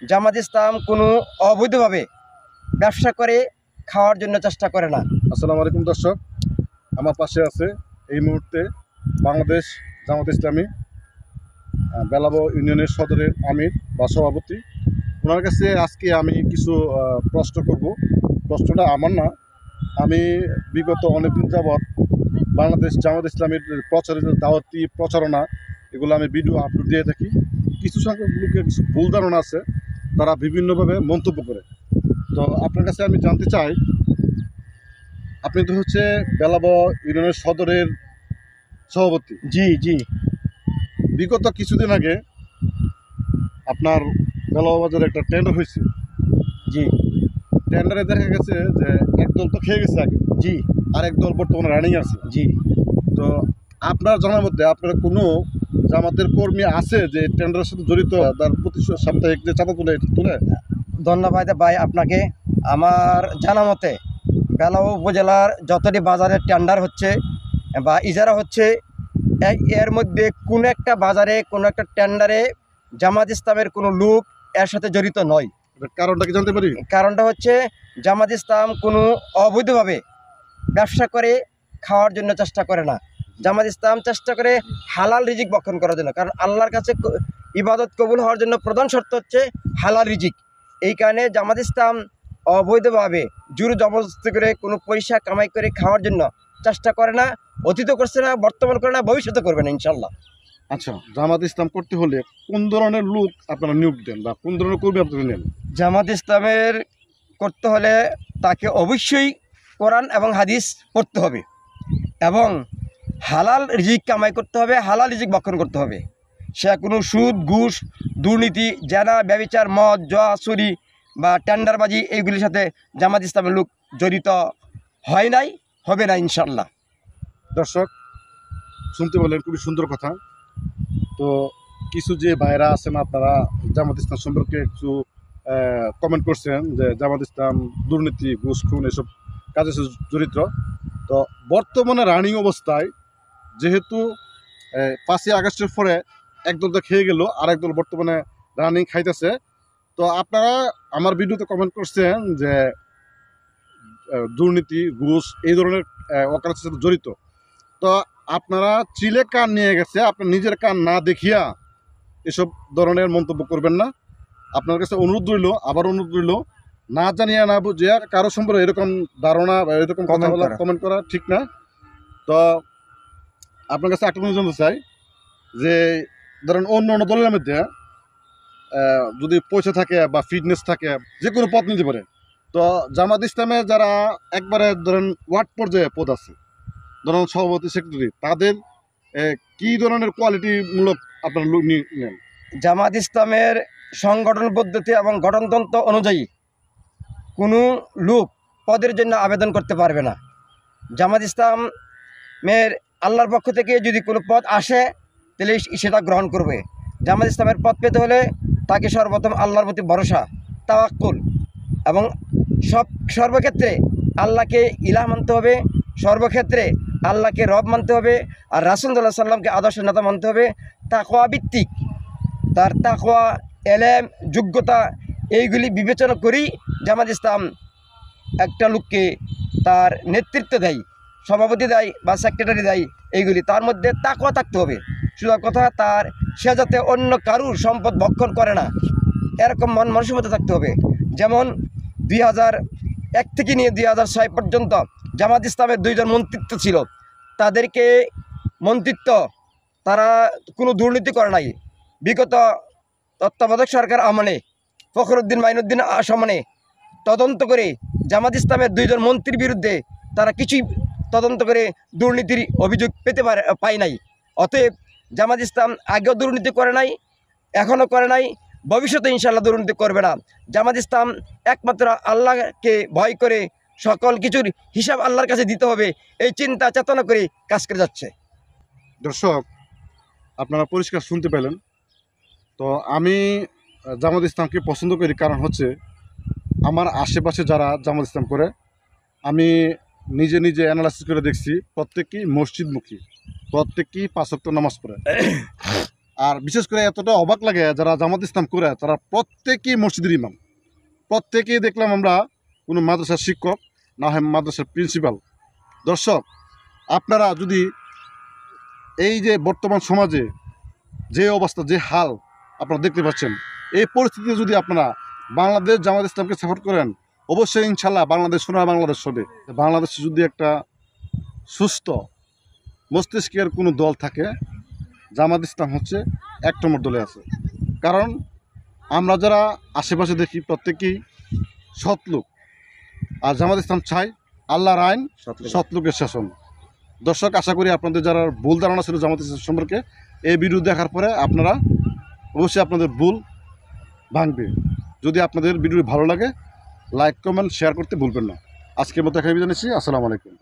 জামাত ইসলাম কোনো অবৈধভাবে ব্যবসা করে খাওয়ার জন্য চেষ্টা করে না। আসসালামু আলাইকুম দর্শক, আমার পাশে আছে এই মুহূর্তে বাংলাদেশ জামাত ইসলামী বেলাবো ইউনিয়নের সদরের আমির বা সভাপতি। ওনার কাছে আজকে আমি কিছু প্রশ্ন করব। প্রশ্নটা আমার না, আমি বিগত অনেকদিন যাবৎ বাংলাদেশ জামাত ইসলামীর প্রচারিত দাওয়াতি প্রচারণা এগুলো আমি ভিডিও আপলোড দিয়ে থাকি। কিছু সংখ্যক লোকের কিছু ভুল ধারণা আছে, তারা বিভিন্নভাবে মন্তব্য করে। তো আপনার কাছে আমি জানতে চাই, আপনি তো হচ্ছে বেলাবো ইউনিয়নের সদরের সভাপতি। জি জি বিগত কিছুদিন আগে আপনার বেলাবো বাজারে একটা টেন্ডার হয়েছে। জি টেন্ডারে দেখা গেছে যে একদল তো খেয়ে গেছে আগে, জি আর একদল বর্তমানে রানিং আছে। জি তো আপনার জানার মধ্যে আপনার কোনো জামাতের কর্মী আছে যে টেন্ডারের সাথে জড়িত, তার প্রতি সাপ্তাহিক যে চাঁদা তুলে? ধন্যবাদ ভাই আপনাকে। আমার জানা মতে বেলাবো উপজেলার যতটি বাজারে টেন্ডার হচ্ছে বা ইজারা হচ্ছে, এর মধ্যে কোনো একটা বাজারে কোনো একটা টেন্ডারে জামাত ইসলামের কোনো লোক এর সাথে জড়িত নয়। এটার কারণটা কি জানতে পারি? কারণটা হচ্ছে জামাত ইসলাম কোনো অবৈধভাবে ব্যবসা করে খাওয়ার জন্য চেষ্টা করে না। জামাত ইসলাম চেষ্টা করে হালাল রিজিক বক্ষণ করার জন্য, কারণ আল্লাহর কাছে ইবাদত কবুল হওয়ার জন্য প্রধান শর্ত হচ্ছে হালাল রিজিক। এই কারণে জামাত ইসলাম অবৈধভাবে জোর জবরদস্তি করে কোনো পয়সা কামাই করে খাওয়ার জন্য চেষ্টা করে না, অতীত করছে না, বর্তমান করে না, ভবিষ্যতে করবে না ইনশাল্লাহ। আচ্ছা, জামাত ইসলাম করতে হলে কোন ধরনের লোক আপনারা নিয়োগ দেন বা কোন ধরনের কর্মী আপনারা নেন? জামাত ইসলামের করতে হলে তাকে অবশ্যই কোরআন এবং হাদিস পড়তে হবে এবং হালাল রিজিক কামাই করতে হবে, হালাল রিজিক ভক্ষণ করতে হবে। সে কোনো সুদ, ঘুষ, দুর্নীতি, জেনা, ব্যভিচার, মদ, জুয়া, চুরি বা টেন্ডারবাজি এইগুলির সাথে জামাত ইসলামের লোক জড়িত হয় নাই, হবে না ইনশাল্লাহ। দর্শক শুনতে বললেন, খুবই সুন্দর কথা। তো কিছু যে ভাইরা আছেন, আপনারা জামাত ইসলাম সম্পর্কে একটু কমেন্ট করছেন যে জামাত ইসলাম দুর্নীতি, ঘুষ, খুন এসব কাজে জড়িত। তো বর্তমানে রানিং অবস্থায় যেহেতু 5ই আগস্টের পরে একদল তো খেয়ে গেল, আর একদল বর্তমানে রানিং খাইতেছে। তো আপনারা আমার ভিডিওতে কমেন্ট করছেন যে দুর্নীতি, ঘুষ এই ধরনের অকারেন্সের সাথে জড়িত। তো আপনারা চিলে কান নিয়ে গেছে, আপনার নিজের কান না দেখিয়া এসব ধরনের মন্তব্য করবেন না। আপনার কাছে অনুরোধ রইল, আবার অনুরোধ রইল, না জানিয়া না বুঝিয়া কারো সম্পর্কে এরকম ধারণা বা এরকম কথা বলা, কমেন্ট করা ঠিক না। তো আপনার কাছে একটা জিনিস জানতে চাই যে ধরেন অন্য অন্য দলের মধ্যে যদি পয়সা থাকে বা ফিটনেস থাকে, যে কোনো পদ নিতে পারে। তো জামাত ইসলামে যারা একবারে ধরেন ওয়ার্ড পর্যায়ে পদ আছে, ধরেন সভাপতি, সেক্রেটারি, তাদের কি ধরনের কোয়ালিটিমূলক আপনারা নেন? জামাত ইসলামের সংগঠন পদ্ধতি এবং গঠনতন্ত্র অনুযায়ী কোনো লোক পদের জন্য আবেদন করতে পারবে না। জামাত ইসলামের আল্লাহর পক্ষ থেকে যদি কোনো পদ আসে তাহলে সেটা গ্রহণ করবে। জামাত ইসলামের পদ পেতে হলে তাকে সর্বপ্রথম আল্লাহর প্রতি ভরসা, তাওয়াক্কুল এবং সর্বক্ষেত্রে আল্লাহকে ইলাহ মানতে হবে, সর্বক্ষেত্রে আল্লাহকে রব মানতে হবে, আর রাসূলুল্লাহ সাল্লাল্লাহু আলাইহি সাল্লামকে আদর্শ নেতা মানতে হবে। তাকওয়া ভিত্তিক, তার তাকওয়া, এলেম, যোগ্যতা এইগুলি বিবেচনা করেই জামাত ইসলাম একটা লোককে তার নেতৃত্ব দেয়, সভাপতি দেয় বা সেক্রেটারি দেয়। এইগুলি তার মধ্যে তাকওয়া থাকতে হবে। শুধু কথা, তার সে যাতে অন্য কারুর সম্পদ ভক্ষণ করে না, এরকম মন মানসিকতা থাকতে হবে। যেমন 2001 থেকে নিয়ে 2006 পর্যন্ত জামাত ইসলামের 2 জন মন্ত্রিত্ব ছিল, তাদেরকে মন্ত্রিত্ব তারা কোনো দুর্নীতি করে নাই। বিগত তত্ত্বাবধায়ক সরকার আমলে ফখরুদ্দিন মাইনুদ্দিন সমনে তদন্ত করে জামাত ইসলামের 2 জন মন্ত্রীর বিরুদ্ধে তারা কিছুই তদন্ত করে দুর্নীতির অভিযোগ পায় নাই। অতএব জামাত ইসলাম আগেও দুর্নীতি করে নাই, এখনও করে নাই, ভবিষ্যতে ইনশাল্লাহ দুর্নীতি করবে না। জামাত ইসলাম একমাত্র আল্লাহকে ভয় করে সকল কিছুর হিসাব আল্লাহর কাছে দিতে হবে, এই চিন্তা চেতনা করে কাজ করে যাচ্ছে। দর্শক আপনারা পরিষ্কার শুনতে পেলেন। তো আমি জামাত ইসলামকে পছন্দ করি, কারণ হচ্ছে আমার আশেপাশে যারা জামাত ইসলাম করে, আমি নিজে নিজে অ্যানালাইসিস করে দেখছি, প্রত্যেকেই মসজিদমুখী, প্রত্যেকেই 5 ওয়াক্ত নামাজ পড়ে। আর বিশেষ করে এতটা অবাক লাগে যারা জামাত ইসলাম করে তারা প্রত্যেকেই মসজিদের ইমাম, প্রত্যেকেই দেখলাম আমরা কোনো মাদ্রাসার শিক্ষক না হয় মাদ্রাসার প্রিন্সিপাল। দর্শক, আপনারা যদি এই যে বর্তমান সমাজে যে অবস্থা, যে হাল আপনারা দেখতে পাচ্ছেন, এই পরিস্থিতিতে যদি আপনারা বাংলাদেশ জামাত ইসলামকে সাপোর্ট করেন, অবশ্যই ইনশাল্লাহ বাংলাদেশ সোনার বাংলাদেশ হবে। বাংলাদেশে যদি একটা সুস্থ মস্তিষ্কের কোনো দল থাকে, জামাত ইসলাম হচ্ছে 1 নম্বর দলে আছে। কারণ আমরা যারা আশেপাশে দেখি প্রত্যেকেই সৎ লোক, আর জামাত ইসলাম চাই আল্লাহর আইন, সৎ লোকের শাসন। দর্শক, আশা করি আপনাদের যারা ভুল ধারণা ছিল জামাত ইসলাম সম্পর্কে, এই ভিডিও দেখার পরে আপনারা অবশ্যই আপনাদের ভুল ভাঙবে। যদি আপনাদের ভিডিও ভালো লাগে, লাইক কমেন্ট শেয়ার করতে ভুলবেন না। আজকের মতো এখানে বিদায় নিচ্ছি। আসসালামু আলাইকুম।